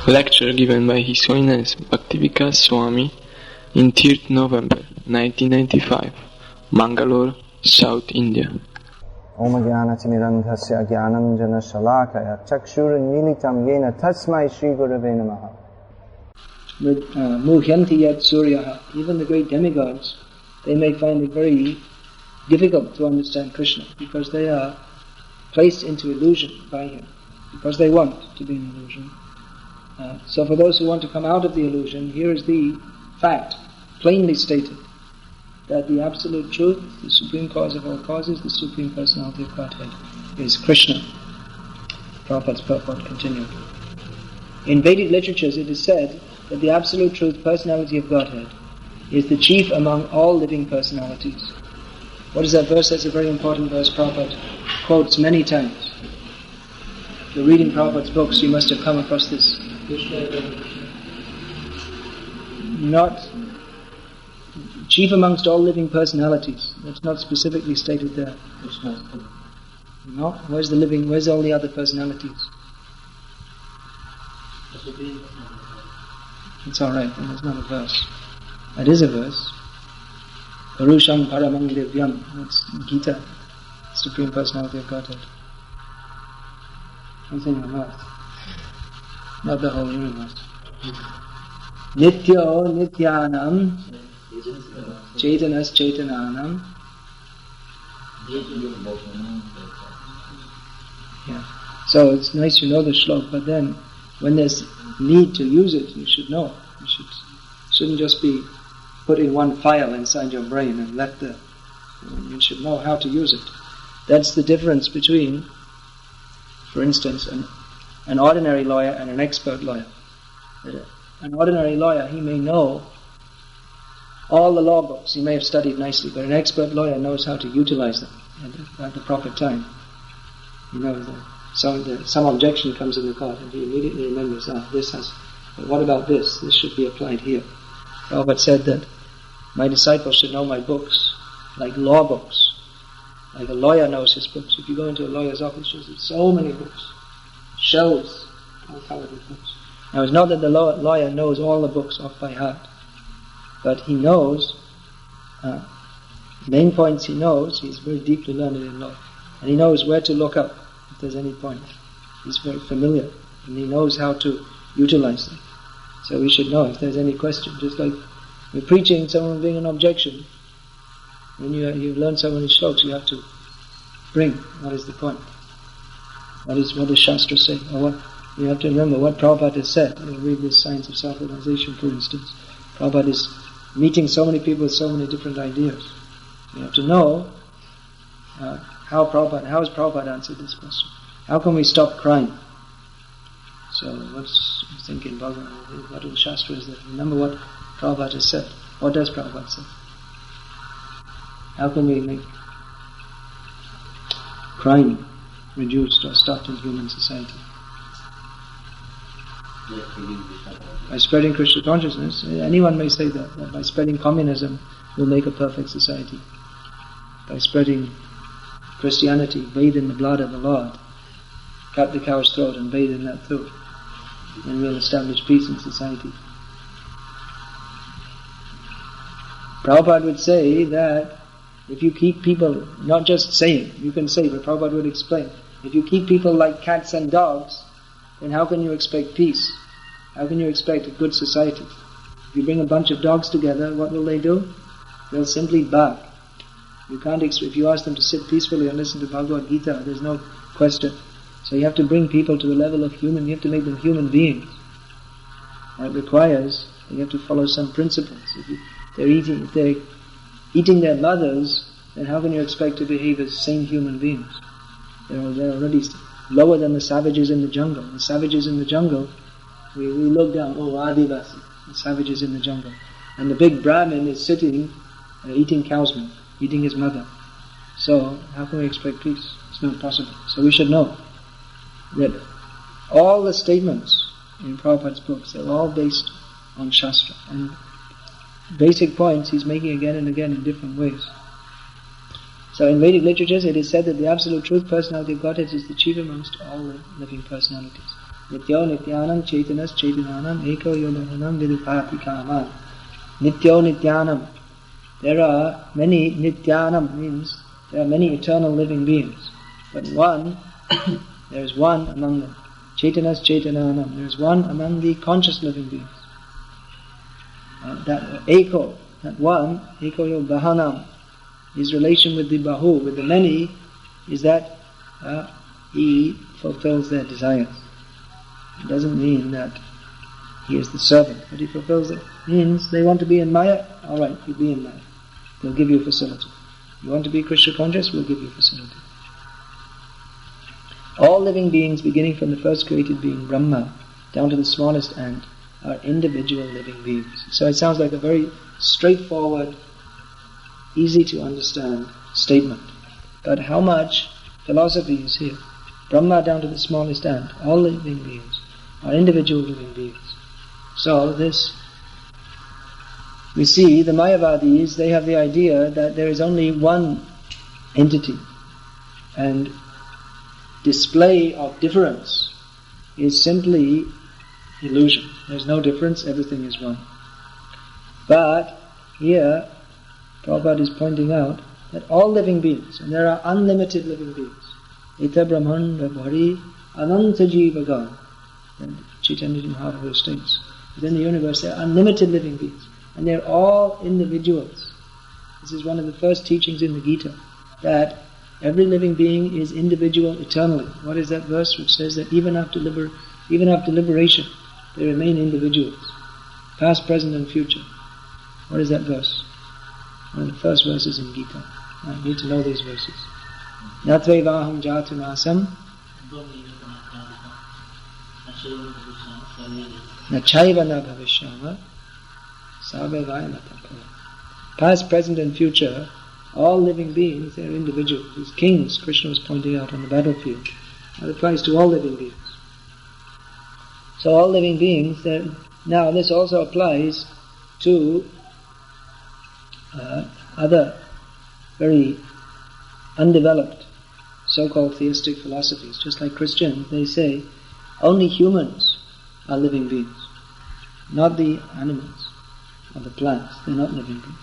Lecture given by His Holiness Bhakti Vikasa Swami in 3rd November 1995, Mangalore, South India. Om Jnana-timirandhasya Jnananjana Shalakaya Chakshura-militam Yena Tasmai Shri Gurave Namaha. Muhyanti yat suryaha. Even the great demigods, they may find it very difficult to understand Krishna because they are placed into illusion by him, because they want to be in illusion. So for those who want to come out of the illusion, here is the fact, plainly stated, that the absolute truth, the supreme cause of all causes, the supreme personality of Godhead, is Krishna. Prabhupada's purport continued. In Vedic literatures it is said that the absolute truth, personality of Godhead, is the chief among all living personalities. What is that verse? That's a very important verse Prabhupada quotes many times. If you're reading Prabhupada's books, you must have come across this. Not chief amongst all living personalities. That's not specifically stated there. No? Where's all the other personalities? It's alright, and it's not a verse. That is a verse. Parusham Paramang Divyam. That's Gita, Supreme Personality of Godhead. Something on earth. Not the whole universe. Nityo Nityanam Chaitanas Chaitananam. Yeah. So it's nice to know the shlok, but then when there's need to use it, you should know. Shouldn't just be put in one file inside your brain and you should know how to use it. That's the difference between, for instance, an ordinary lawyer and an expert lawyer. An ordinary lawyer, he may know all the law books, he may have studied nicely, but an expert lawyer knows how to utilize them at the proper time. He knows that some objection comes in the court and he immediately remembers, but what about this? This should be applied here. Prabhupada said that my disciples should know my books like law books, like a lawyer knows his books. If you go into a lawyer's office, you'll see so many books, shelves, all covered with books. Now it's not that the lawyer knows all the books off by heart, but he knows, main points he knows, he's very deeply learned in law, and he knows where to look up if there's any point. He's very familiar, and he knows how to utilize them. So we should know if there's any question. Just like we're preaching, someone will bring an objection. When you've learned so many shlokas, you have to bring what is the point. What does Shastra say? Or what you have to remember what Prabhupada has said. You read this Science of Self-Realization, for instance. Prabhupada is meeting so many people with so many different ideas. You have to know how has Prabhupada answered this question. How can we stop crime? So what's thinking Bhagavad, what in Shastra is that? Remember what Prabhupada has said. What does Prabhupada say? How can we make crime reduced or stopped in human society? By spreading Krishna consciousness. Anyone may say that by spreading communism we'll make a perfect society. By spreading Christianity, bathe in the blood of the Lord, cut the cow's throat and bathe in that throat, and we'll establish peace in society. Prabhupada would say that if you keep people, not just saying, you can say, but Prabhupada would explain, if you keep people like cats and dogs, then how can you expect peace? How can you expect a good society? If you bring a bunch of dogs together, what will they do? They'll simply bark. You can't if you ask them to sit peacefully and listen to Bhagavad-gita, there's no question. So you have to bring people to the level of you have to make them human beings. That requires, you have to follow some principles. If they're eating their mothers, then how can you expect to behave as sane human beings? They're already lower than the savages in the jungle. The savages in the jungle, we look down, Adivasi, the savages in the jungle. And the big Brahmin is sitting, eating cow's milk, eating his mother. So, how can we expect peace? It's not possible. So we should know that all the statements in Prabhupada's books, they're all based on Shastra. And basic points he's making again and again in different ways. So in Vedic literatures it is said that the absolute truth, personality of Godhead, is the chief amongst all the living personalities. Nityo nityanam chaitanas chaitananam eko yodanam vidupati kaman. Nityo nityanam. There are many, nityanam means there are many eternal living beings. But there is one among them. Chaitanas chaitananam. There is one among the conscious living beings. That eko, that one, eko yo bahanam, his relation with the bahu, with the many, is that he fulfills their desires. It doesn't mean that he is the servant, but he fulfills it. Means they want to be in Maya, alright, you be in Maya. We'll give you facility. You want to be Krishna conscious, we'll give you facility. All living beings, beginning from the first created being, Brahma, down to the smallest ant, are individual living beings. So it sounds like a very straightforward, easy to understand statement. But how much philosophy is here? Brahma down to the smallest ant, all living beings are individual living beings. So this, we see the Mayavadis, they have the idea that there is only one entity, and display of difference is simply illusion. There's no difference, everything is one. But here, Prabhupada is pointing out that all living beings, and there are unlimited living beings, Ita Brahmanda Bhari Ananta Jivagan, and Chaitanya Mahaprabhu states, within the universe there are unlimited living beings, and they're all individuals. This is one of the first teachings in the Gita, that every living being is individual eternally. What is that verse which says that even after liberation, they remain individuals, past, present and future? What is that verse? One of the first verses in Gita. I need to know these verses. Natvevaham jatum asam nachaiva na bhavishyama sabevaya natapaya. Past, present and future, all living beings, they are individuals. These kings, Krishna was pointing out on the battlefield. That applies to all living beings. So all living beings, now this also applies to other very undeveloped so-called theistic philosophies. Just like Christians, they say only humans are living beings, not the animals or the plants. They're not living beings.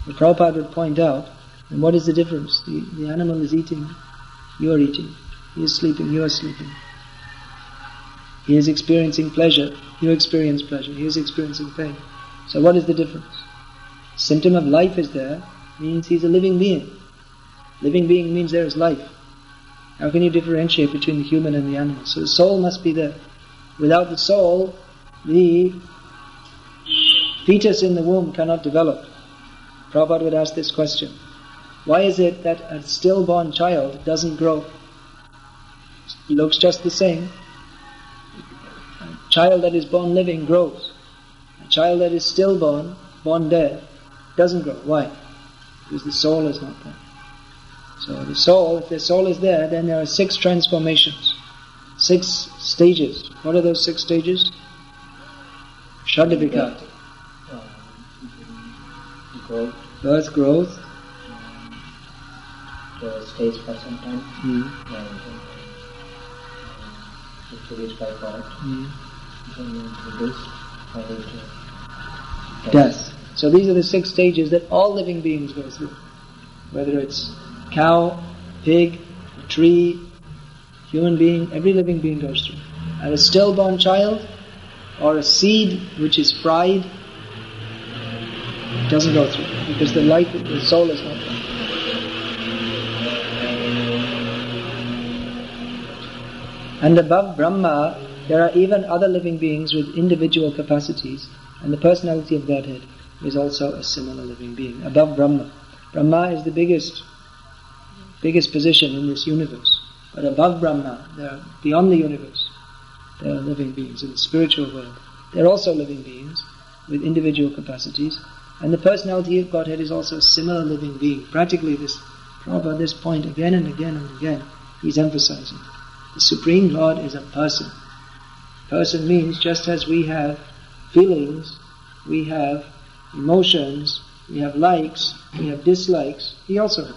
The Prabhupada would point out, and what is the difference? The animal is eating, you are eating. He is sleeping, you are sleeping. He is experiencing pleasure, you experience pleasure. He is experiencing pain. So what is the difference? Symptom of life is there, means he's a living being. Living being means there is life. How can you differentiate between the human and the animal? So the soul must be there. Without the soul, the fetus in the womb cannot develop. Prabhupada would ask this question. Why is it that a stillborn child doesn't grow? He looks just the same. A child that is born living grows. A child that is stillborn, born dead, doesn't grow. Why? Because the soul is not there. So the soul, if the soul is there, then there are 6 transformations, 6 stages. What are those 6 stages? Shadvikata. Birth, growth. The stage for some time. To reach by God. Death. So these are the 6 stages that all living beings go through. Whether it's cow, pig, a tree, human being, every living being goes through. And a stillborn child or a seed which is fried doesn't go through because the soul is not there. And above Brahma, there are even other living beings with individual capacities, and the personality of Godhead is also a similar living being. Above Brahma. Brahma is the biggest position in this universe. But above Brahma, there are, beyond the universe, there are living beings in the spiritual world. They are also living beings with individual capacities, and the personality of Godhead is also a similar living being. Practically, Prabhupada, this point again and again and again, he's emphasizing. The Supreme Lord is a person. Person means just as we have feelings, we have emotions, we have likes, we have dislikes, he also has.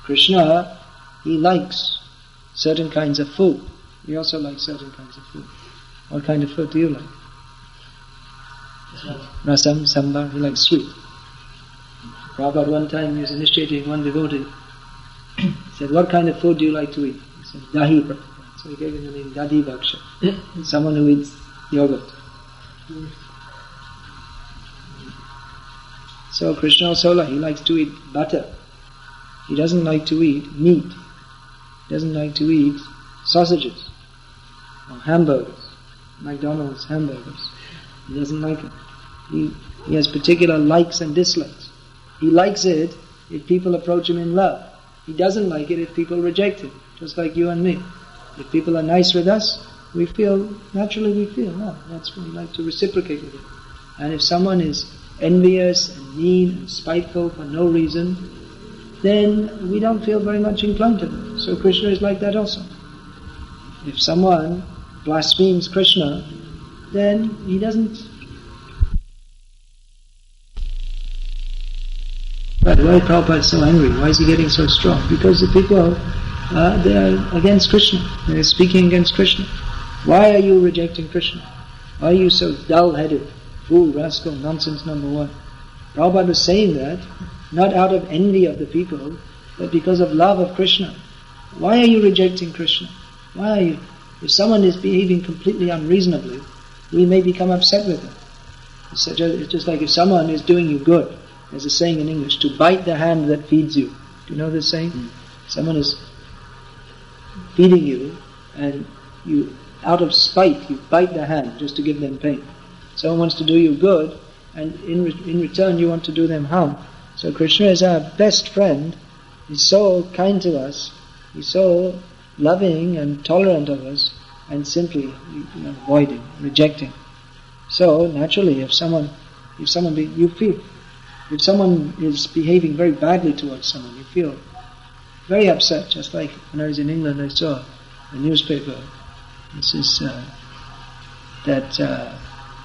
Krishna, he likes certain kinds of food. he also likes certain kinds of food. What kind of food do you like? Rasam, sambar, he likes sweet. Prabhupada one time he was initiating one devotee. He said, what kind of food do you like to eat? He said, dahi, Prabhupada. So he gave him the name Dadi Bhaksha. Someone who eats yogurt. So Krishna also, he likes to eat butter. He doesn't like to eat meat. He doesn't like to eat sausages or hamburgers, McDonald's hamburgers. He doesn't like it. He has particular likes and dislikes. He likes it if people approach him in love. He doesn't like it if people reject him, just like you and me. If people are nice with us, naturally we feel, no, that's what we like to reciprocate with him. And if someone is envious and mean and spiteful for no reason, then we don't feel very much inclined to them. So Krishna is like that also. If someone blasphemes Krishna, then he doesn't. But why Prabhupada is so angry? Why is he getting so strong? Because the people, they are against Krishna. They are speaking against Krishna. Why are you rejecting Krishna? Why are you so dull-headed? Fool, rascal, nonsense number one. Prabhupada was saying that not out of envy of the people, but because of love of Krishna. Why are you rejecting Krishna? Why are you? If someone is behaving completely unreasonably, we may become upset with him. It's just like if someone is doing you good. There's a saying in English, to bite the hand that feeds you. Do you know this saying? Someone is feeding you, and you, out of spite, you bite the hand just to give them pain. Someone wants to do you good, and in return you want to do them harm. So Krishna is our best friend. He's so kind to us. He's so loving and tolerant of us, and simply avoiding, rejecting. So naturally, if someone is behaving very badly towards someone, you feel very upset. Just like when I was in England, I saw a newspaper. This is that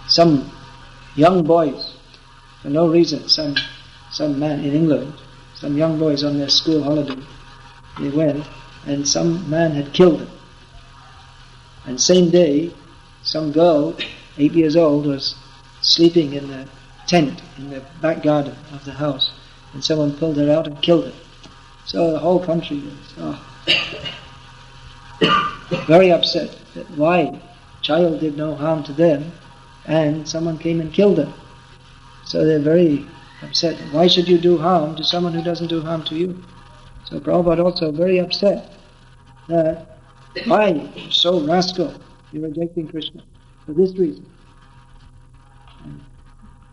some young boys, for no reason, some man in England, some young boys on their school holiday, they went and some man had killed them. And same day, some girl, 8 years old, was sleeping in the tent in the back garden of the house, and someone pulled her out and killed her. So the whole country was very upset that why child did no harm to them and someone came and killed her. So they're very upset. Why should you do harm to someone who doesn't do harm to you? So Prabhupada also very upset that why you're so rascal, you're rejecting Krishna for this reason. And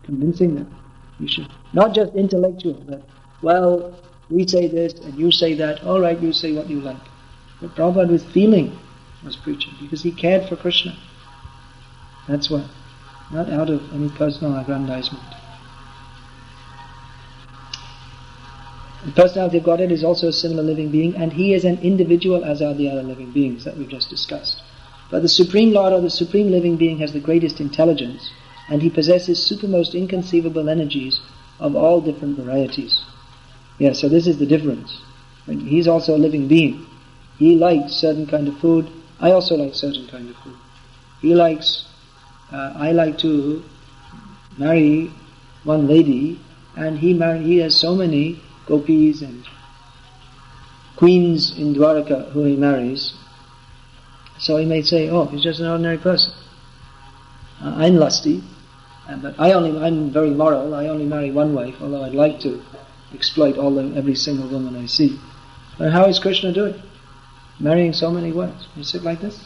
convincing them you should, not just intellectual, but well, we say this and you say that, alright, you say what you like. But Prabhupada with feeling was preaching because he cared for Krishna. That's why. Not out of any personal aggrandizement. The personality of Godhead is also a similar living being, and he is an individual as are the other living beings that we've just discussed. But the Supreme Lord or the Supreme Living Being has the greatest intelligence, and he possesses supermost inconceivable energies of all different varieties. Yeah, so this is the difference. He's also a living being. He likes certain kind of food. I also like certain kind of food. He likes, I like to marry one lady, and he has so many gopis and queens in Dwaraka who he marries. So he may say, oh, he's just an ordinary person. I'm lusty, but I'm very moral. I only marry one wife, although I'd like to exploit every single woman I see. But how is Krishna doing? Marrying so many wives. You sit like this?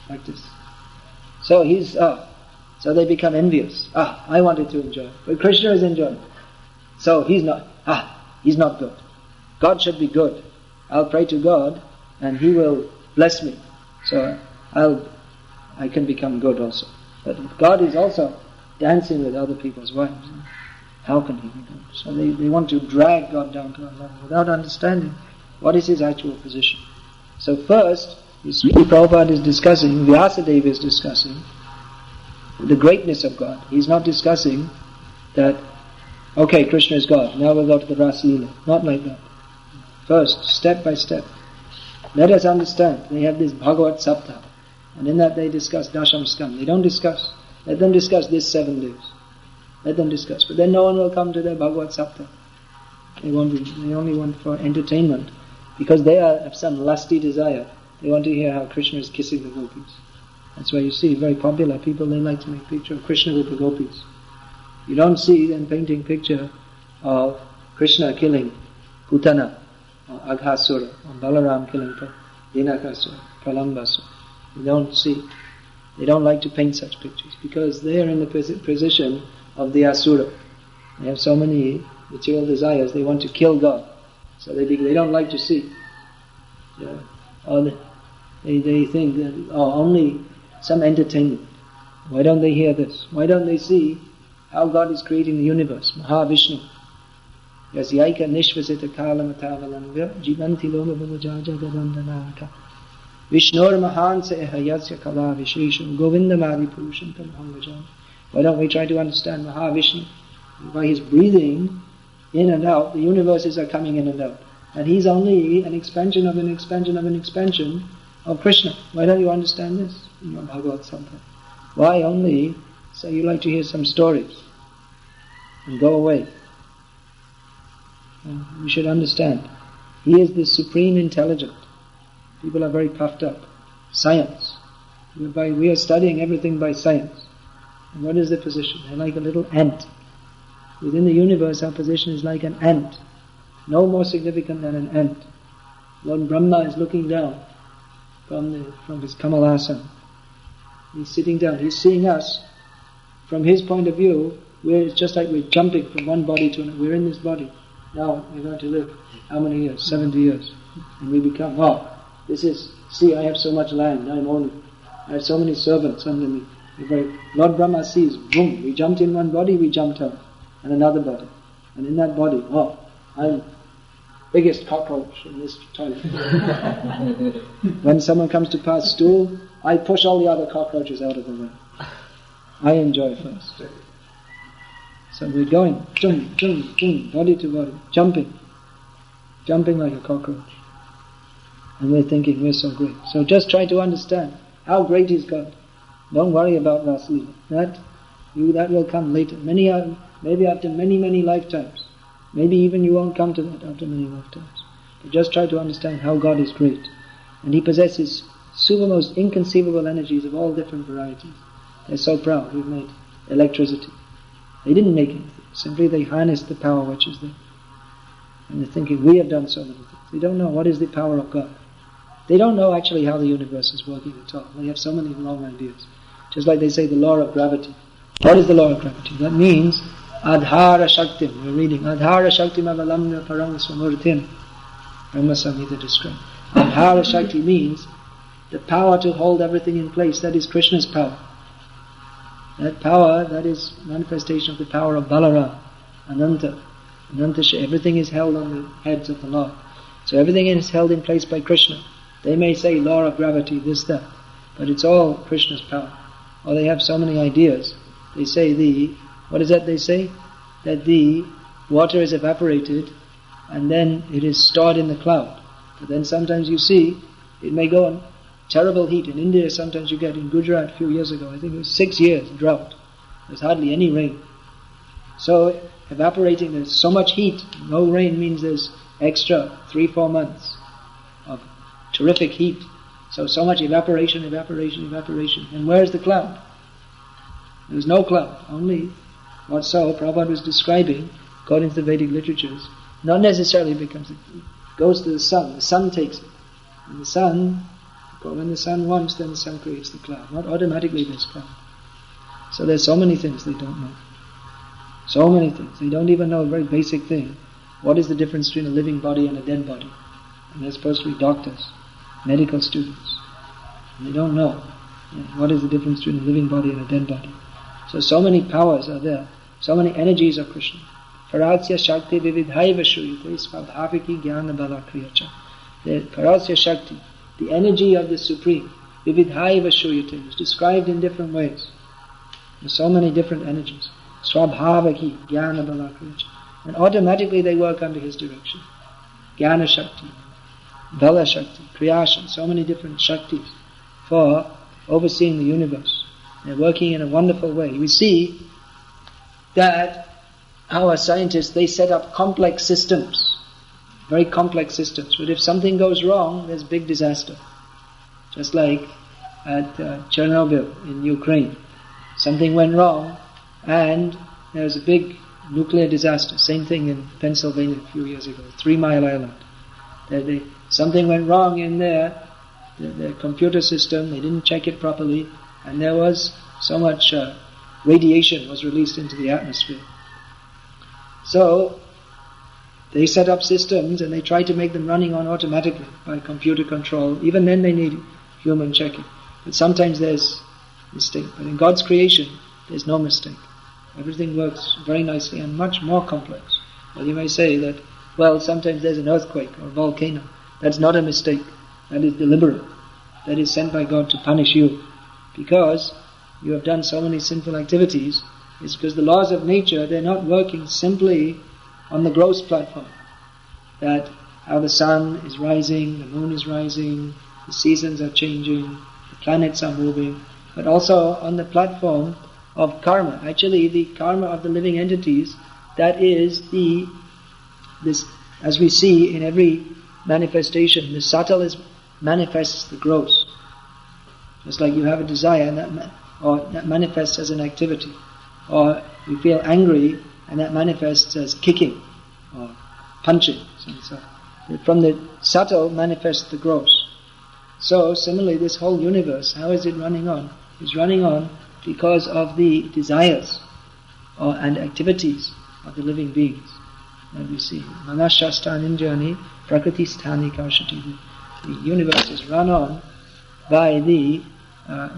Like this. So so they become envious. I wanted to enjoy, but Krishna is enjoying. So he's not good. God should be good. I'll pray to God and he will bless me. So I can become good also. But if God is also dancing with other people's wives, how can he be good? So they want to drag God down to a level without understanding what is his actual position. So first, Prabhupada is discussing, Vyasadeva is discussing the greatness of God. He's not discussing that, okay, Krishna is God, now we'll go to the Rasa Leela. Not like that. First, step by step. let us understand, they have this Bhagavad Saptah, and in that they discuss Dasham Skam. They don't discuss, let them discuss this 7 days. Let them discuss. But then no one will come to their Bhagavad Saptah. They only want for entertainment. Because they have some lusty desire. They want to hear how Krishna is kissing the gopis. That's why you see very popular people, they like to make picture of Krishna with the gopis. You don't see them painting picture of Krishna killing Putana, or Aghasura, or Balarama killing Dinakasura, Pralambasura. You don't see. They don't like to paint such pictures because they are in the position of the Asura. They have so many material desires, they want to kill God. So they don't like to see. Or they think that only some entertainment. Why don't they hear this? Why don't they see how God is creating the universe? Mahavishnu. Yasyaika nishvasita kalamatavalanvya jivanti loga bhavajaja gadandhanaka Vishnur mahan se hayasya kala vishesham govindamadi purusham tamhangajam. Why don't we try to understand Mahavishnu? By his breathing in and out, the universes are coming in and out. And he's only an expansion of an expansion of an expansion of Krishna. Why don't you understand this in your Bhagavad Gita? Why only say you like to hear some stories and go away? You should understand. He is the supreme intelligent. People are very puffed up. Science. We are studying everything by science. And what is the position? They're like a little ant. Within the universe, our position is like an ant. No more significant than an ant. Lord Brahma is looking down from his Kamalasana. He's sitting down. He's seeing us. From his point of view, it's just like we're jumping from one body to another. We're in this body. Now we're going to live how many years? 70 years. And we become, see, I have so much land. I have so many servants under me. Lord Brahma sees, boom, we jumped in one body, we jumped out. And another body. And in that body, I'm biggest cockroach in this toilet. When someone comes to pass stool, I push all the other cockroaches out of the way. I enjoy first. So we're going, chung, chung, chung, body to body, jumping like a cockroach. And we're thinking we're so great. So just try to understand how great is God. Don't worry about Raslila. That will come later. Maybe after many, many lifetimes. Maybe even you won't come to that after many lifetimes. But just try to understand how God is great. And He possesses super most inconceivable energies of all different varieties. They're so proud. We've made electricity. They didn't make anything. Simply they harnessed the power which is there. And they're thinking, we have done so many things. They don't know what is the power of God. They don't know actually how the universe is working at all. They have so many wrong ideas. Just like they say the law of gravity. What is the law of gravity? That means Adhara Shaktim. We're reading Adhara Shaktim Avalamna Parang Swamurtim. Brahma Samhita described. Adhara Shakti means the power to hold everything in place. That is Krishna's power. That power, that is manifestation of the power of Balarama, Ananta. Everything is held on the heads of the Lord. So everything is held in place by Krishna. They may say law of gravity, this, that, but it's all Krishna's power. Or they have so many ideas. They say what is that they say? That the water is evaporated and then it is stored in the cloud. But then sometimes you see, it may go on terrible heat. In India sometimes you get, in Gujarat a few years ago, I think it was 6 years drought. There's hardly any rain. So evaporating, there's so much heat. No rain means there's extra 3-4 months of terrific heat. So much evaporation. And where's the cloud? There's no cloud. Only what Prabhupada was describing, according to the Vedic literatures, not necessarily it goes to the sun. The sun takes it. And the sun, when the sun wants, then the sun creates the cloud. Not automatically there's cloud. So there's so many things they don't know. So many things. They don't even know a very basic thing. What is the difference between a living body and a dead body? And they're supposed to be doctors, medical students. And they don't know what is the difference between a living body and a dead body. So many powers are there. So many energies of Krishna. Parasya Shakti Vividhaiva Shuyate Svabhaviki Jnana Bala Kriyacha. The Parasya Shakti, the energy of the Supreme, Vividhaiva Shuyate, is described in different ways. There's so many different energies. Swabhavaki Jnana Bala Kriyacha. And automatically they work under His direction. Jnana Shakti. Bala Shakti, Kriya, so many different Shaktis for overseeing the universe. They're working in a wonderful way. We see that our scientists, they set up complex systems, very complex systems. But if something goes wrong, there's big disaster. Just like at Chernobyl in Ukraine. Something went wrong and there was a big nuclear disaster. Same thing in Pennsylvania a few years ago, 3 Mile Island. Something went wrong in their computer system, they didn't check it properly, and there was so much radiation was released into the atmosphere. So they set up systems and they try to make them running on automatically by computer control. Even then they need human checking. But sometimes there's mistake. But in God's creation, there's no mistake. Everything works very nicely and much more complex. Well, you may say that, well, sometimes there's an earthquake or a volcano. That's not a mistake. That is deliberate. That is sent by God to punish you. Because you have done so many sinful activities, it's because the laws of nature, they're not working simply on the gross platform. That how the sun is rising, the moon is rising, the seasons are changing, the planets are moving, but also on the platform of karma. Actually, the karma of the living entities, that is this, as we see in every manifestation, the subtle manifests the gross. Just like you have a desire and that manifests as an activity. Or you feel angry and that manifests as kicking or punching. So from the subtle manifests the gross. So similarly, this whole universe, how is it running on? It's running on because of the desires and activities of the living beings that we see. Manashastan Indrani Prakriti Sthani Karshati. The universe is run on by the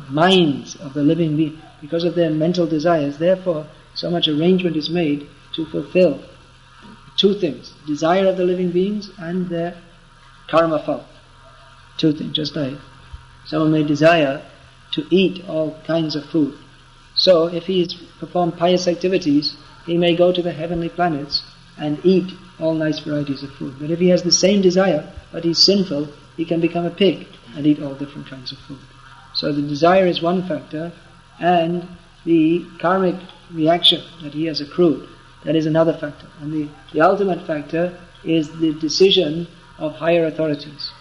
minds of the living beings because of their mental desires. Therefore, so much arrangement is made to fulfill two things: desire of the living beings and their karma fall. Two things, just like someone may desire to eat all kinds of food. So if he has performed pious activities, he may go to the heavenly planets and eat all nice varieties of food. But if he has the same desire, but he's sinful, he can become a pig and eat all different kinds of food. So the desire is one factor, and the karmic reaction that he has accrued, that is another factor. And the ultimate factor is the decision of higher authorities.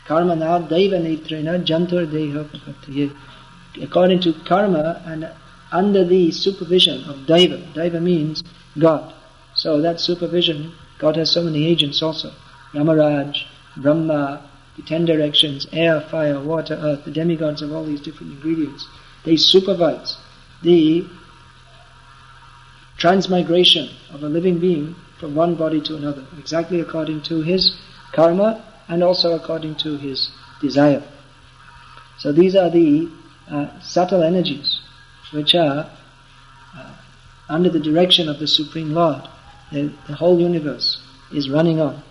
Karma now daiva netrena jantur deha papatiye. According to karma and under the supervision of daiva. Daiva means God. So that supervision, God has so many agents also. Yamaraj, Brahma, the 10 directions, air, fire, water, earth, the demigods of all these different ingredients. They supervise the transmigration of a living being from one body to another, exactly according to his karma and also according to his desire. So these are the subtle energies which are under the direction of the Supreme Lord. The whole universe is running on.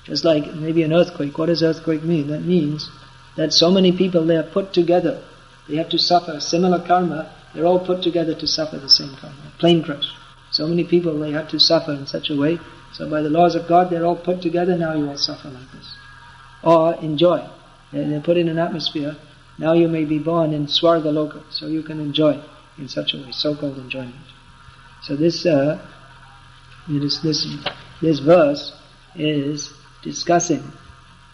Just like maybe an earthquake. What does earthquake mean? That means that so many people, they are put together. They have to suffer similar karma. They're all put together to suffer the same karma. A plane crash. So many people, they have to suffer in such a way. So by the laws of God, they're all put together. Now you all suffer like this. Or enjoy. They're put in an atmosphere. Now you may be born in Swarga Loka. So you can enjoy in such a way. So-called enjoyment. So this verse is discussing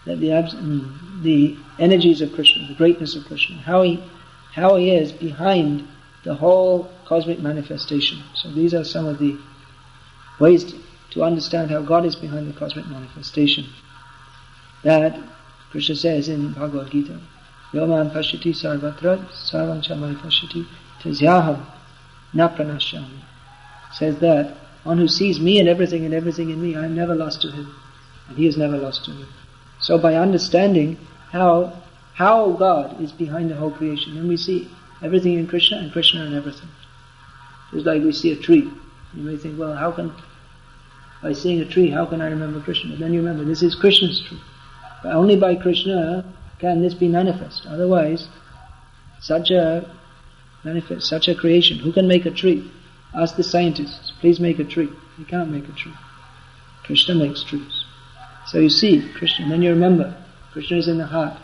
that the energies of Krishna, the greatness of Krishna, how he is behind the whole cosmic manifestation. So these are some of the ways to understand how God is behind the cosmic manifestation. That Krishna says in Bhagavad-gita, Yoman Pashiti Sarvatra Sarvam Chamai Pashiti Tasyaham Na Pranashyami. Says that one who sees me and everything in me, I am never lost to him, and he is never lost to me. So by understanding how God is behind the whole creation, then we see everything in Krishna and Krishna in everything. Just like we see a tree. You may think, well, by seeing a tree, how can I remember Krishna? But then you remember, this is Krishna's tree. But only by Krishna can this be manifest. Otherwise, such a creation, who can make a tree? Ask the scientists, please make a tree. They can't make a tree. Krishna makes trees. So you see Krishna, and then you remember, Krishna is in the heart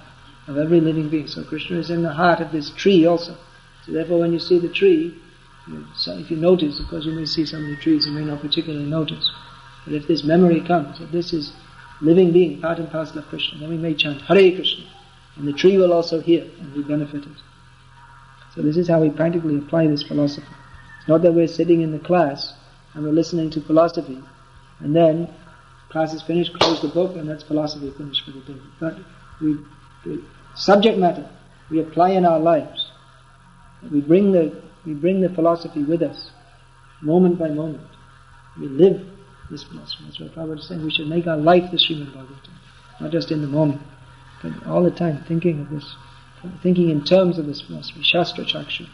of every living being. So Krishna is in the heart of this tree also. So therefore when you see the tree, if you notice, of course you may see so many trees, you may not particularly notice. But if this memory comes, that this is living being, part and parcel of Krishna, then we may chant Hare Krishna. And the tree will also hear and be benefited. So this is how we practically apply this philosophy. It's not that we're sitting in the class and we're listening to philosophy, and then class is finished, close the book, and that's philosophy finished for the day. But the subject matter we apply in our lives. We bring the philosophy with us, moment by moment. We live this philosophy. That's what Prabhupada is saying. We should make our life the Srimad Bhagavatam, not just in the moment, but all the time thinking of this, thinking in terms of this philosophy, Shastra Chaksha.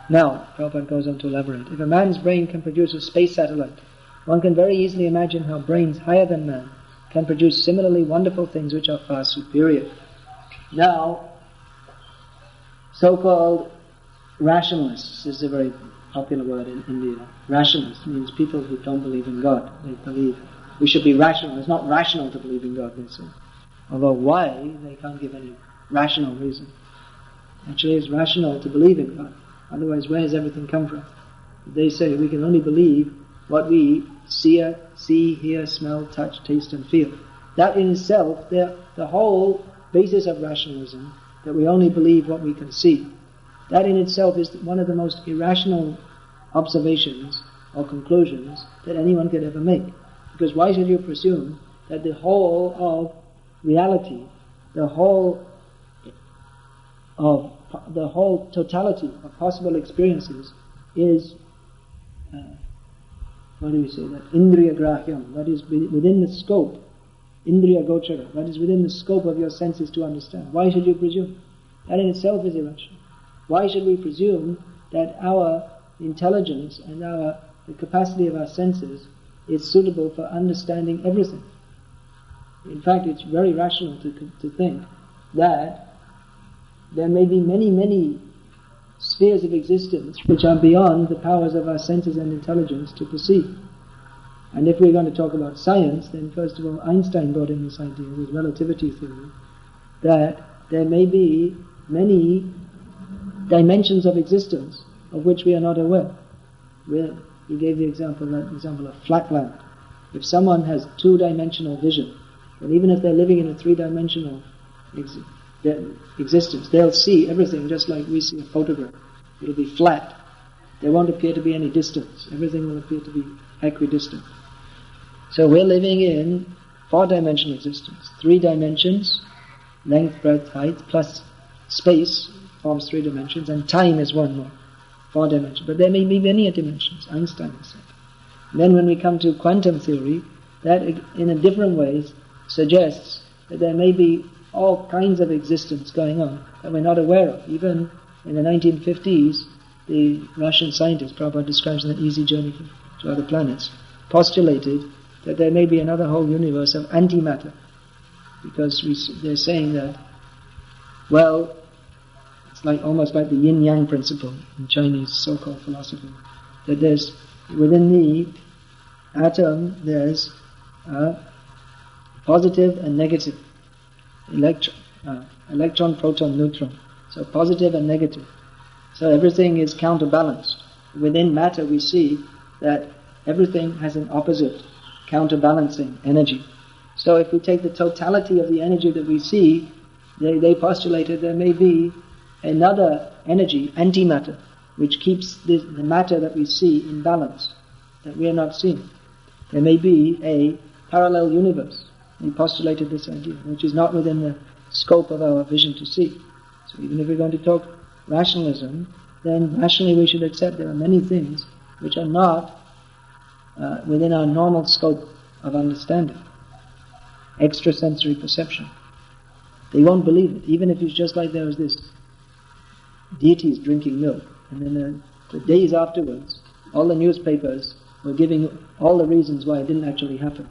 Now, Prabhupada goes on to elaborate. If a man's brain can produce a space satellite, one can very easily imagine how brains higher than man can produce similarly wonderful things which are far superior. Now, so-called rationalists is a very popular word in India. Rationalist means people who don't believe in God. They believe we should be rational. It's not rational to believe in God, they say. Although why, they can't give any rational reason. Actually, it's rational to believe in God. Otherwise, where does everything come from? They say we can only believe what we see, hear, smell, touch, taste and feel. That in itself, the whole basis of rationalism, that we only believe what we can see, that in itself is one of the most irrational observations or conclusions that anyone could ever make. Because why should you presume that the whole of reality, the whole totality of possible experiences is, what do we say, that indriya grahyam, that is within the scope, indriya gochara, that is within the scope of your senses to understand. Why should you presume? That in itself is irrational. Why should we presume that our intelligence and the capacity of our senses is suitable for understanding everything? In fact, it's very rational to think that there may be many, many spheres of existence which are beyond the powers of our senses and intelligence to perceive. And if we're going to talk about science, then first of all, Einstein brought in this idea with relativity theory, that there may be many dimensions of existence of which we are not aware. He gave the example of flatland. If someone has two-dimensional vision, and even if they're living in a three-dimensional existence, they'll see everything just like we see a photograph. It'll be flat. There won't appear to be any distance. Everything will appear to be equidistant. So we're living in four-dimensional existence. 3 dimensions, length, breadth, height, plus space forms 3 dimensions, and time is one more, 4 dimensions. But there may be many dimensions, Einstein said. And then when we come to quantum theory, that in a different ways suggests that there may be all kinds of existence going on that we're not aware of. Even in the 1950s, the Russian scientist, Prabhupada describes in the Easy Journey to Other Planets, postulated that there may be another whole universe of antimatter. Because they're saying that, well, it's almost like the yin-yang principle in Chinese so-called philosophy, that there's, within the atom, there's positive and negative electron, proton, neutron. So positive and negative. So everything is counterbalanced. Within matter we see that everything has an opposite counterbalancing energy. So if we take the totality of the energy that we see, they postulated there may be another energy, antimatter, which keeps the matter that we see in balance, that we are not seeing. There may be a parallel universe. He postulated this idea, which is not within the scope of our vision to see. So even if we're going to talk rationalism, then rationally we should accept there are many things which are not within our normal scope of understanding. Extrasensory perception. They won't believe it, even if it's just like there was this deities drinking milk, and then the days afterwards, all the newspapers were giving all the reasons why it didn't actually happen.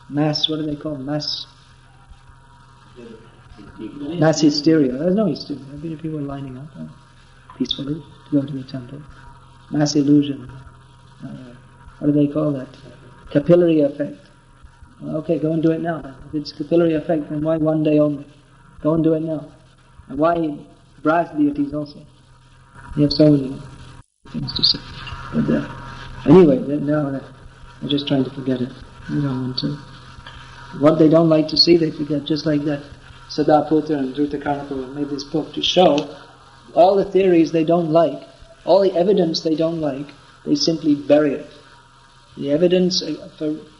Mass, what do they call mass hysteria. There's no hysteria. People are lining up peacefully to go to the temple. Mass illusion. What do they call that? Capillary effect. Okay, go and do it now. If it's capillary effect, then why one day only? Go and do it now. And why brass deities also? You have so many things to say. But anyway, now they're just trying to forget it. They don't want to. What they don't like to see, they forget. Just like that Sadaputra and Karnataka made this book to show all the theories they don't like, all the evidence they don't like, they simply bury it. The evidence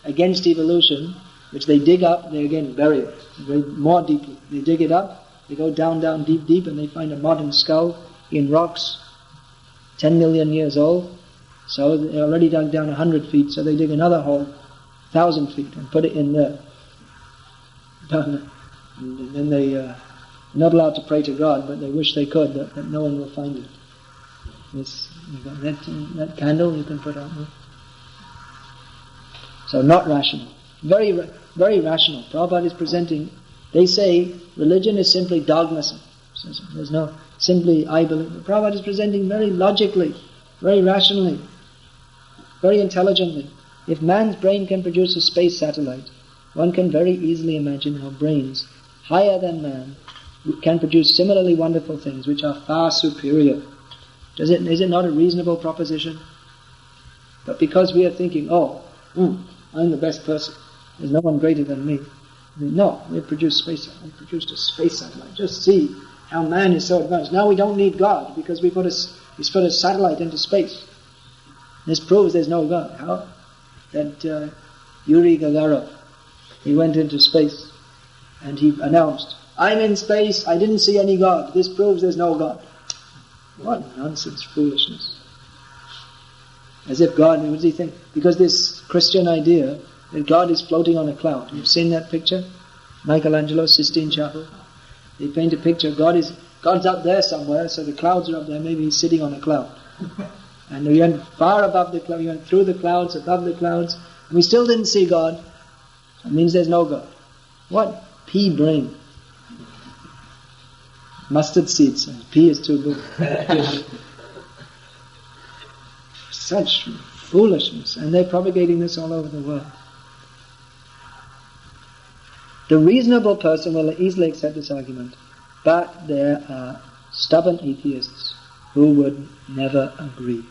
against evolution, which they dig up, they again bury it more deeply. They dig it up, they go down, deep, and they find a modern skull in rocks 10 million years old. So they already dug down 100 feet, so they dig another hole 1,000 feet and put it in there. And then they're not allowed to pray to God, but they wish they could, that no one will find it. That candle you can put out. No? So not rational. Very, very rational. Prabhupada is presenting, they say religion is simply dogmatism. There's no, simply I believe. Prabhupada is presenting very logically, very rationally, very intelligently. If man's brain can produce a space satellite, one can very easily imagine how brains higher than man can produce similarly wonderful things which are far superior. Is it not a reasonable proposition? But because we are thinking, I'm the best person, there's no one greater than me. No, we produced a space satellite. Just see how man is so advanced. Now we don't need God because we put a satellite into space. This proves there's no God. How? That Yuri Gagarin, he went into space and he announced, I'm in space, I didn't see any God. This proves there's no God. What nonsense, foolishness. As if God, what does he think? Because this Christian idea that God is floating on a cloud. You've seen that picture? Michelangelo, Sistine Chapel. They paint a picture, God's up there somewhere, so the clouds are up there, maybe he's sitting on a cloud. And we went far above the cloud, we went through the clouds, above the clouds, and we still didn't see God. That means there's no God. What pea brain. Mustard seeds, pea is too good. Such foolishness, and they're propagating this all over the world. The reasonable person will easily accept this argument, but there are stubborn atheists who would never agree.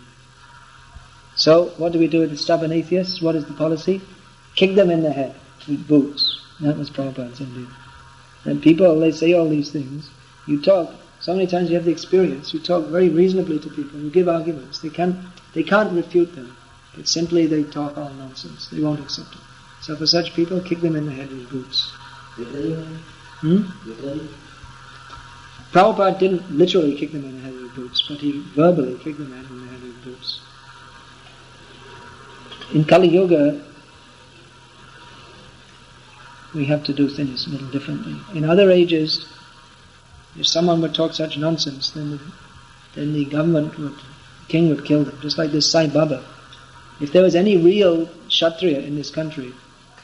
So, what do we do with the stubborn atheists? What is the policy? Kick them in the head with boots. That was Prabhupada's idea. And people, they say all these things. You talk, so many times you have the experience, you talk very reasonably to people, you give arguments, they can't refute them, but simply they talk all nonsense, they won't accept it. So for such people, kick them in the head with boots. Prabhupada didn't literally kick them in the head with boots, but he verbally kicked them in the head with boots. In Kali Yuga, we have to do things a little differently. In other ages, if someone would talk such nonsense, then the king would kill them. Just like this Sai Baba. If there was any real Kshatriya in this country,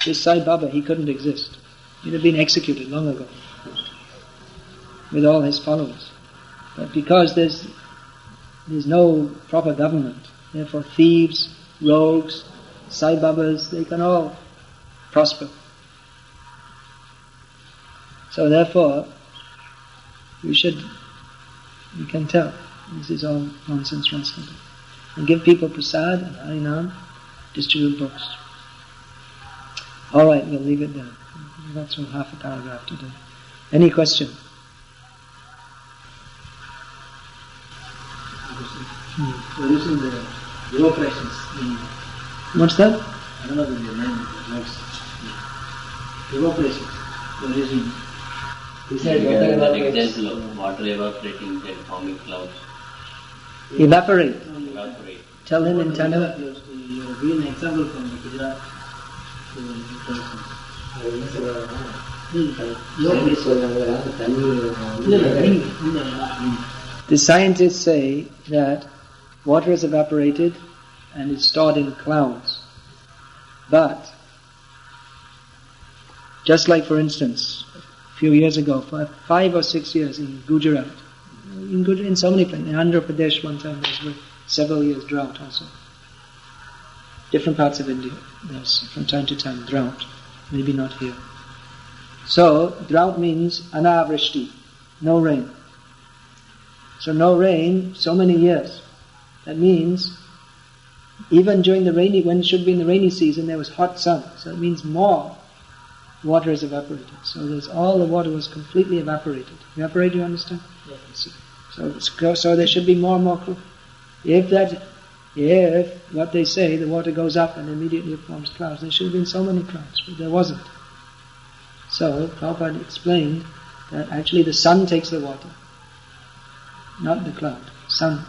this Sai Baba, he couldn't exist. He'd have been executed long ago with all his followers. But because there's no proper government, therefore thieves, rogues, Sai Babas, they can all prosper. So therefore, we can tell this is all nonsense rascal. And give people prasad and harinam, distribute books. Alright, we'll leave it there. We've got through half a paragraph today. Any question? Producing the evaporations. What's that? I don't know the name. Evaporations. Producing. He said an example of water evaporating and forming clouds. Evaporate. Evaporate. Tell him in Tamil. You have given an example from the Gujarat. The scientists say that water is evaporated and is stored in clouds. But, just like for instance, a few years ago, 5 or 6 years in Gujarat, in so many places, in Andhra Pradesh one time there was several years drought also. Different parts of India, there's from time to time drought. maybe not here. So, drought means anavrishti, no rain. So no rain, so many years. That means, even during when it should be in the rainy season, there was hot sun. So it means more water is evaporated. So all the water was completely evaporated. Evaporated, you understand? Yes. So there should be more and more. If what they say, the water goes up and immediately it forms clouds, there should have been so many clouds, but there wasn't. So Prabhupada explained that actually the sun takes the water, not the cloud. Sun.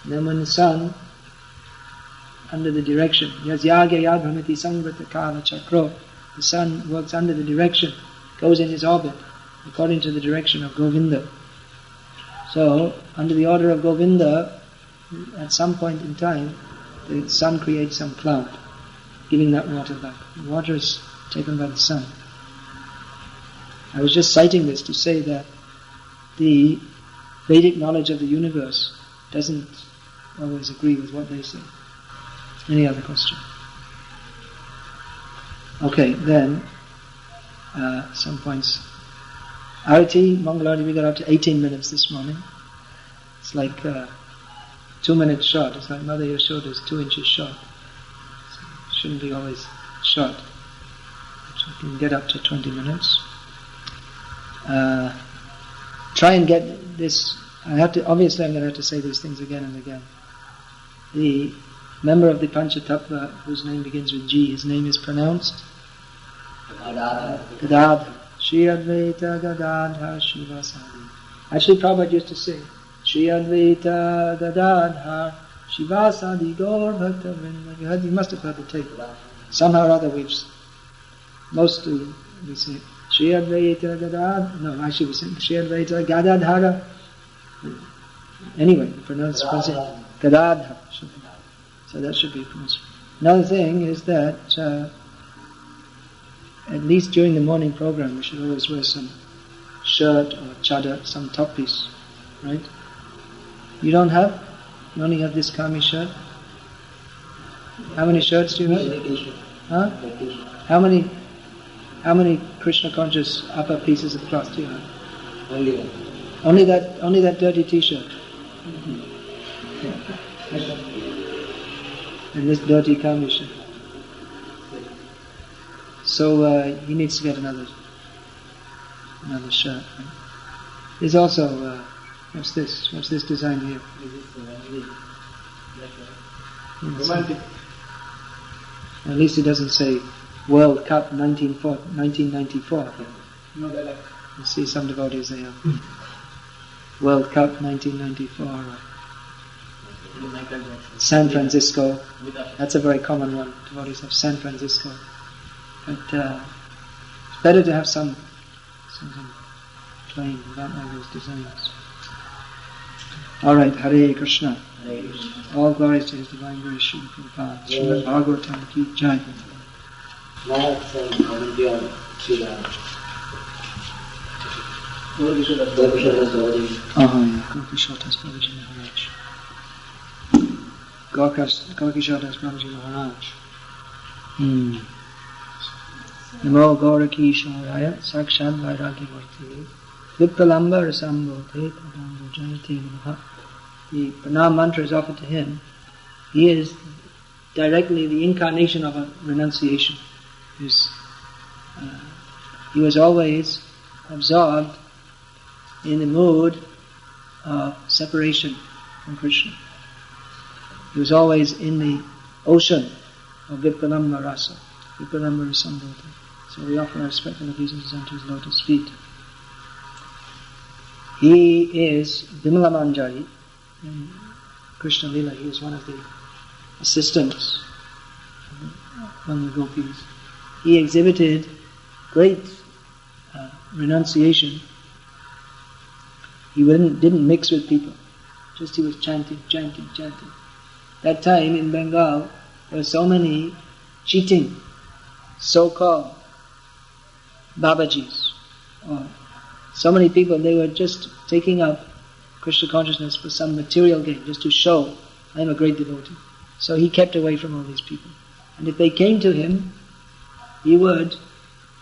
And then when the sun, under the direction, the sun works under the direction, goes in his orbit according to the direction of Govinda. So, under the order of Govinda, at some point in time, the sun creates some cloud, giving that water back. The water is taken by the sun. I was just citing this to say that the Vedic knowledge of the universe doesn't always agree with what they say. Any other question? Okay, then, some points. Arati, Mangalore, we got up to 18 minutes this morning. It's like 2 minutes short. It's like Mother Yashoda is 2 inches short. So it shouldn't be always short. So you can get up to 20 minutes. Try and get this. Obviously I'm going to have to say these things again and again. The member of the Panchatattva, whose name begins with G, his name is pronounced Gadadhar. Shri Advaita Gadadhar Shivasadi. Actually, Prabhupada used to sing Shri Advaita Gadadhar Shivasadi Gaur Bhakta Vrinda. You must have heard the tape. Somehow or other mostly we say Shri Advaita Gadadhar. No, actually we sing Shri Advaita Gadadhara. Anyway, pronunciation Gadadhar. So that should be pronounced. Another thing is that at least during the morning program we should always wear some shirt or chadar, some top piece, right? You don't have? You only have this kami shirt? How many shirts do you have? Huh? How many Krishna conscious upper pieces of cloth do you have? Only one. Only that dirty t-shirt. And this dirty kami shirt. So he needs to get another shirt. Right? There's also what's this? What's this design here? Romantic. At least it doesn't say World Cup 1994. No, You see some devotees they have World Cup 1994. San Francisco. That's a very common one. Devotees have San Francisco. But it's better to have something plain without all those designs. Alright, Hare Krishna. All glories to His Divine Grace, Srila Prabhupada. Srimad Bhagavatam ki jai. Now it's a commentary on Srila Gorkishotas Babaji Maharaj. Gorkishotas Babaji Maharaj. Namo Gaurakishoraya Sakshad Vairagi Vartini Vipalamba Rasambodhe Padango Janati Namaha. The pranam mantra is offered to him. He is directly the incarnation of a renunciation. He was always absorbed in the mood of separation from Krishna. He was always in the ocean of Vipalamba Rasa, Vipalamba Rasambodhe. So we offer our respectful obeisances unto his lotus feet. He is Vimala Manjari. In Krishna Lila, he is one of the assistants among the gopis. He exhibited great renunciation. He didn't mix with people. Just he was chanting. That time in Bengal, there were so many cheating, so-called Babajis, or so many people, they were just taking up Krishna consciousness for some material gain, just to show, I am a great devotee. So he kept away from all these people. And if they came to him, he would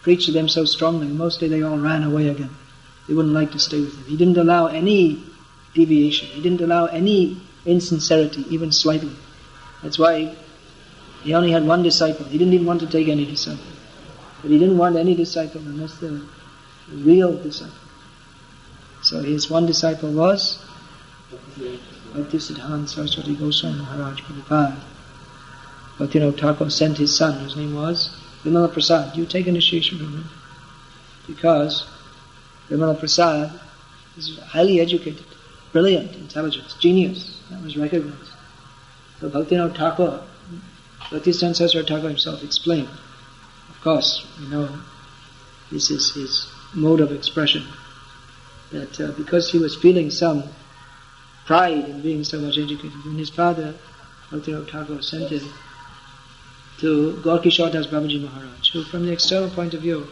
preach to them so strongly, mostly they all ran away again. They wouldn't like to stay with him. He didn't allow any deviation. He didn't allow any insincerity, even slightly. That's why he only had one disciple. He didn't even want to take any disciple. But he didn't want any disciple unless the real disciple. So his one disciple was Bhaktisiddhanta Saraswati Goswami Maharaj Prabhupada. Bhaktivinoda Thakur sent his son, whose name was Vimala Prasad. You take initiation from him. Because Vimala Prasad is highly educated, brilliant, intelligent, genius. That was recognized. So Bhaktivinoda Thakur, Bhaktisiddhanta Saraswati Thakur himself explained. Of course, this is his mode of expression. That because he was feeling some pride in being so much educated, when his father, Bhaktivinoda Thakur, sent him to Gaurkishore Das Babaji Maharaj, who from the external point of view,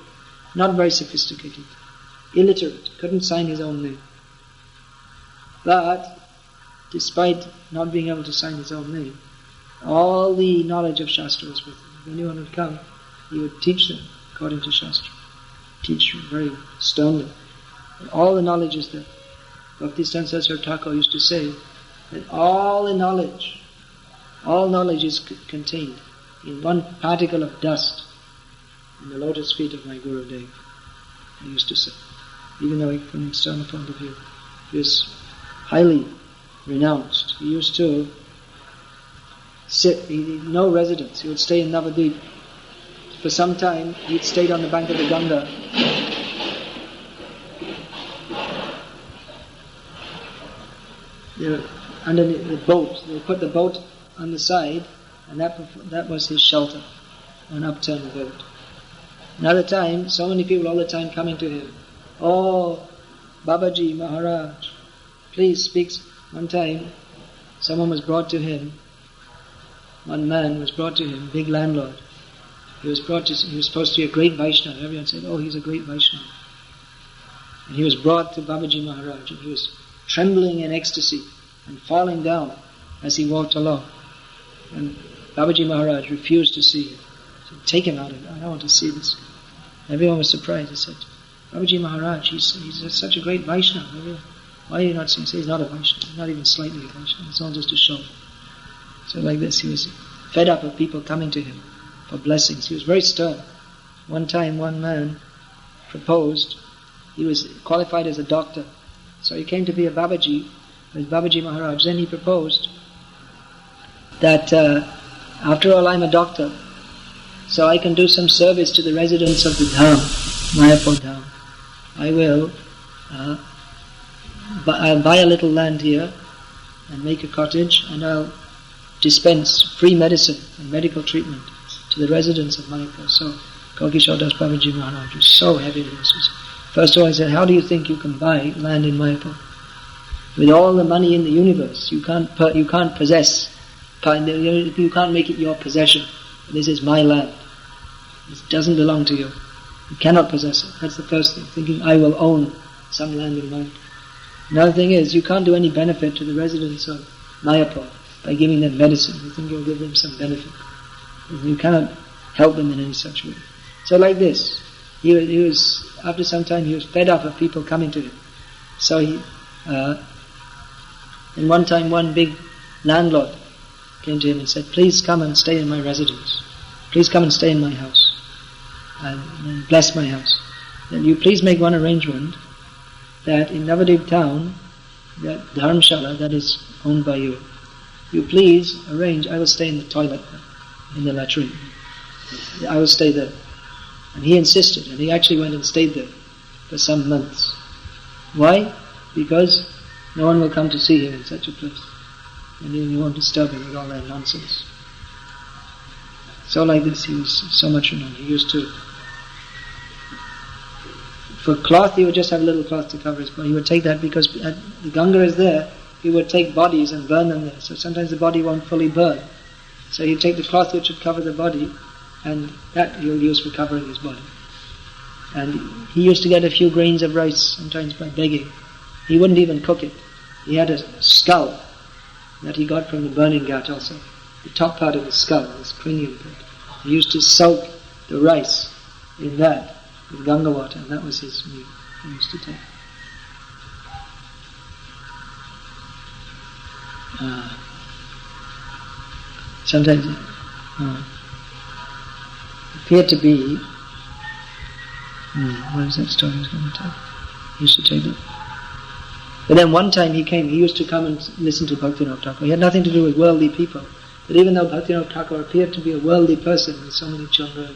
not very sophisticated, illiterate, couldn't sign his own name. But, despite not being able to sign his own name, all the knowledge of Shastra was with him. If anyone would come, he would teach them according to Shastra. Teach very sternly. And all the knowledge is there. Bhaktisiddhanta Saraswati Thakur used to say that all knowledge is contained in one particle of dust in the lotus feet of my Guru Dev. He used to say. Even though from an external point of view, he was highly renounced. He used to sit, no residence. He would stay in Navadvip. For some time, he'd stayed on the bank of the Ganga. Underneath the boat, they put the boat on the side, and that was his shelter, an upturned boat. Another time, so many people all the time coming to him. Oh, Babaji, Maharaj, please speak. One time, someone was brought to him. One man was brought to him, big landlord. He was supposed to be a great Vaishnava. Everyone said, oh, he's a great Vaishnava. And he was brought to Babaji Maharaj, and he was trembling in ecstasy and falling down as he walked along. And Babaji Maharaj refused to see him. He said, take him out of it. I don't want to see this. Everyone was surprised. He said, Babaji Maharaj, he's such a great Vaishnava. Why are you not seeing him? He said, he's not a Vaishnava. Not even slightly a Vaishnava. It's all just a show. So like this, he was fed up of people coming to him for blessings. He was very stern. One time, one man proposed. He was qualified as a doctor. So he came to be a Babaji, with Babaji Maharaj. Then he proposed that after all I'm a doctor, so I can do some service to the residents of the Dham, Mayapur Dham. I will I'll buy a little land here and make a cottage, and I'll dispense free medicine and medical treatment to the residents of Mayapur. So Gaurkishore Das Babaji Maharaj was so heavy with this. First of all, he said, how do you think you can buy land in Mayapur? With all the money in the universe, you can't possess, you can't make it your possession. This is my land. It doesn't belong to you. You cannot possess it. That's the first thing, thinking I will own some land in Mayapur. Another thing is, you can't do any benefit to the residents of Mayapur by giving them medicine. You think you'll give them some benefit. You cannot help them in any such way. So like this, he was after some time he was fed up of people coming to him. So and one time one big landlord came to him and said, please come and stay in my residence. Please come and stay in my house. And bless my house. Then you please make one arrangement that in Navadvip town, that Dharamshala that is owned by you, you please arrange, I will stay in the toilet, in the latrine. I will stay there. And he insisted, and he actually went and stayed there for some months. Why? Because no one will come to see him in such a place. And you won't disturb him with all that nonsense. So like this, he was so much renowned. He used to, for cloth, he would just have a little cloth to cover his body. He would take that because the Ganga is there. He would take bodies and burn them there. So sometimes the body won't fully burn. So he'd take the cloth which would cover the body, and that he'll use for covering his body. And he used to get a few grains of rice, sometimes by begging. He wouldn't even cook it. He had a skull that he got from the burning ghat also. The top part of the skull, this cranium part. He used to soak the rice in that, with Ganga water, and that was his meal he used to take. Sometimes it appeared to be. What is that story I was going to tell? He used to take it. But then one time he used to come and listen to Bhaktivinoda Thakur. He had nothing to do with worldly people. But even though Bhaktivinoda Thakur appeared to be a worldly person with so many children,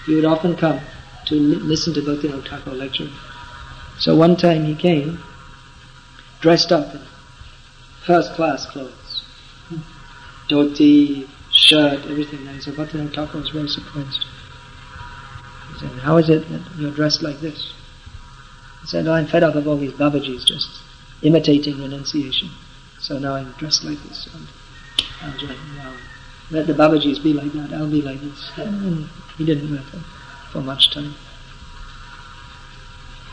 he would often come to listen to Bhaktivinoda Thakur lecturing. So one time he came, dressed up in first class clothes. Dhoti, shirt, everything. And so Bhaktivinoda Thakur was very surprised. He said, "How is it that you're dressed like this?" He said, "I'm fed up of all these Babajis just imitating renunciation. So now I'm dressed like this. And I'll join. Now let the Babajis be like that, I'll be like this." And he didn't wear for much time.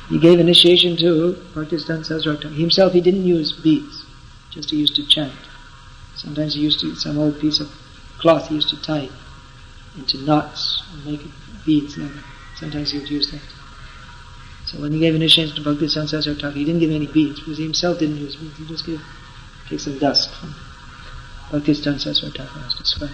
He gave initiation to Bhaktisiddhanta Saraswati Thakur. Himself, he didn't use beads, just he used to chant. Sometimes he used to, some old piece of cloth he used to tie into knots and make it beads like that. Sometimes he would use that. So when he gave initiation to Bhaktisiddhanta Saraswati Thakur, he didn't give any beads, because he himself didn't use beads. He just take some dust from Bhaktisiddhanta Saraswati Thakur as described.